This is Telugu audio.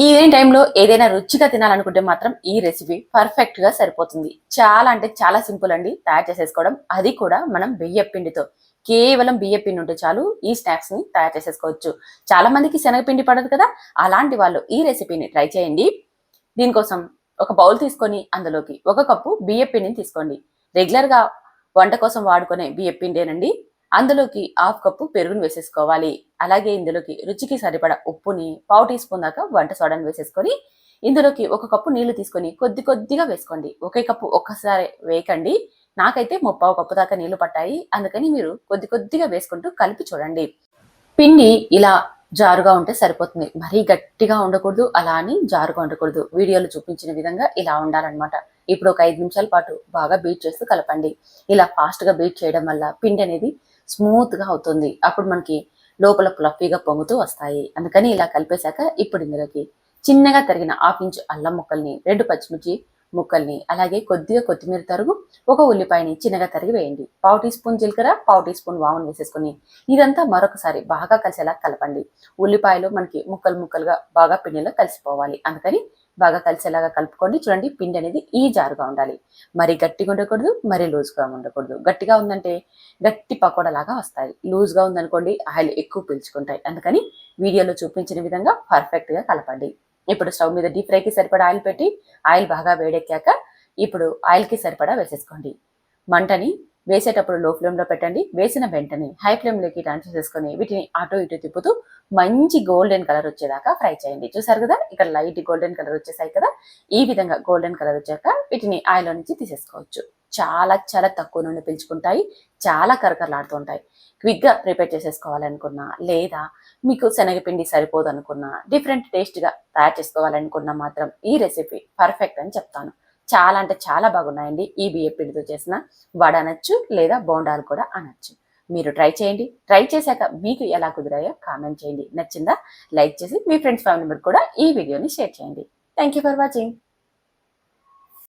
ఈవినింగ్ టైంలో ఏదైనా రుచిగా తినాలనుకుంటే మాత్రం ఈ రెసిపీ పర్ఫెక్ట్ గా సరిపోతుంది. చాలా అంటే చాలా సింపుల్ అండి తయారు చేసేసుకోవడం. అది కూడా మనం బియ్యపు పిండితో. కేవలం బియ్యపు పిండి ఉంటే చాలు ఈ స్నాక్స్ ని తయారు చేసేసుకోవచ్చు. చాలా మందికి శనగపిండి పడదు కదా, అలాంటి వాళ్ళు ఈ రెసిపీని ట్రై చేయండి. దీనికోసం ఒక బౌల్ తీసుకొని అందులోకి ఒక కప్పు బియ్యపు పిండిని తీసుకోండి. రెగ్యులర్ గా వంట కోసం వాడుకునే బియ్యపు పిండేనండి. అందులోకి హాఫ్ కప్పు పెరుగును వేసేసుకోవాలి. అలాగే ఇందులోకి రుచికి సరిపడా ఉప్పుని పావు టీ స్పూన్ దాకా వంట సోడాని వేసేసుకొని ఇందులోకి ఒక కప్పు నీళ్లు తీసుకొని కొద్ది కొద్దిగా వేసుకోండి. ఒకే కప్పు ఒక్కసారి వేయకండి. నాకైతే ముప్పావు కప్పు దాకా నీళ్లు పట్టాయి. అందుకని మీరు కొద్ది కొద్దిగా వేసుకుంటూ కలిపి చూడండి. పిండి ఇలా జారుగా ఉంటే సరిపోతుంది. మరీ గట్టిగా ఉండకూడదు, అలా అని జారుగా ఉండకూడదు. వీడియోలో చూపించిన విధంగా ఇలా ఉండాలన్నమాట. ఇప్పుడు ఒక 5 నిమిషాల పాటు బాగా బీట్ చేస్తూ కలపండి. ఇలా ఫాస్ట్ గా బీట్ చేయడం వల్ల పిండి అనేది స్మూత్ గా అవుతుంది. అప్పుడు మనకి లోపల ఫ్లఫీగా పొంగుతూ వస్తాయి. అందుకని ఇలా కలిపేశాక ఇప్పుడు ఇందులోకి చిన్నగా తరిగిన హాఫ్ ఇంచ్ అల్లం ముక్కల్ని, 2 పచ్చిమిర్చి ముక్కల్ని, అలాగే కొద్దిగా కొత్తిమీర తరుగు, ఒక ఉల్లిపాయని చిన్నగా తరిగి వేయండి. పావు టీ స్పూన్ జీలకర్ర, పావు టీ స్పూన్ వామును వేసేసుకొని ఇదంతా మరొకసారి బాగా కలిసేలా కలపండి. ఉల్లిపాయలు మనకి ముక్కలు ముక్కలుగా బాగా పిండిలో కలిసిపోవాలి. అందుకని బాగా కలిసేలాగా కలుపుకోండి. చూడండి, పిండి అనేది ఈ జారుగా ఉండాలి. మరి గట్టిగా ఉండకూడదు, మరి లూజ్గా ఉండకూడదు. గట్టిగా ఉందంటే గట్టి పకోడా లాగా వస్తాయి. లూజ్గా ఉందనుకోండి ఆయిల్ ఎక్కువ పీల్చుకుంటాయి. అందుకని వీడియోలో చూపించిన విధంగా పర్ఫెక్ట్ గా కలపండి. ఇప్పుడు స్టవ్ మీద డీప్ ఫ్రైకి సరిపడా ఆయిల్ పెట్టి ఆయిల్ బాగా వేడెక్కాక ఇప్పుడు ఆయిల్కి సరిపడా వేసేసుకోండి. మంటని వేసేటప్పుడు లో ఫ్లేమ్లో పెట్టండి. వేసిన వెంటనే హై ఫ్లేమ్లోకి ట్రాన్స్ఫర్ చేసుకొని వీటిని అటు ఇటు తిప్పుతూ మంచి గోల్డెన్ కలర్ వచ్చేదాకా ఫ్రై చేయండి. చూసారు కదా, ఇక్కడ లైట్ గోల్డెన్ కలర్ వచ్చేసాయి కదా. ఈ విధంగా గోల్డెన్ కలర్ వచ్చాక వీటిని ఆయిల్ నుంచి తీసేసుకోవచ్చు. చాలా చాలా తక్కువ నూనె పీల్చుకుంటాయి, చాలా కరకరలాడుతూ ఉంటాయి. క్విక్గా ప్రిపేర్ చేసేసుకోవాలనుకున్నా, లేదా మీకు శనగపిండి సరిపోదు అనుకున్నా, డిఫరెంట్ టేస్ట్గా తయారు చేసుకోవాలనుకున్నా మాత్రం ఈ రెసిపీ పర్ఫెక్ట్ అని చెప్తాను. చాలా అంటే చాలా బాగున్నాయండి. ఈ బియ్య పిండితో చేసిన వడ అనొచ్చు, లేదా బోండాలు కూడా అనొచ్చు. మీరు ట్రై చేయండి. ట్రై చేశాక మీకు ఎలా కుదిరాయో కామెంట్ చేయండి. నచ్చిందా లైక్ చేసి మీ ఫ్రెండ్స్ ఫ్యామిలీ మెంబర్ కూడా ఈ వీడియోని షేర్ చేయండి. Thank you for watching.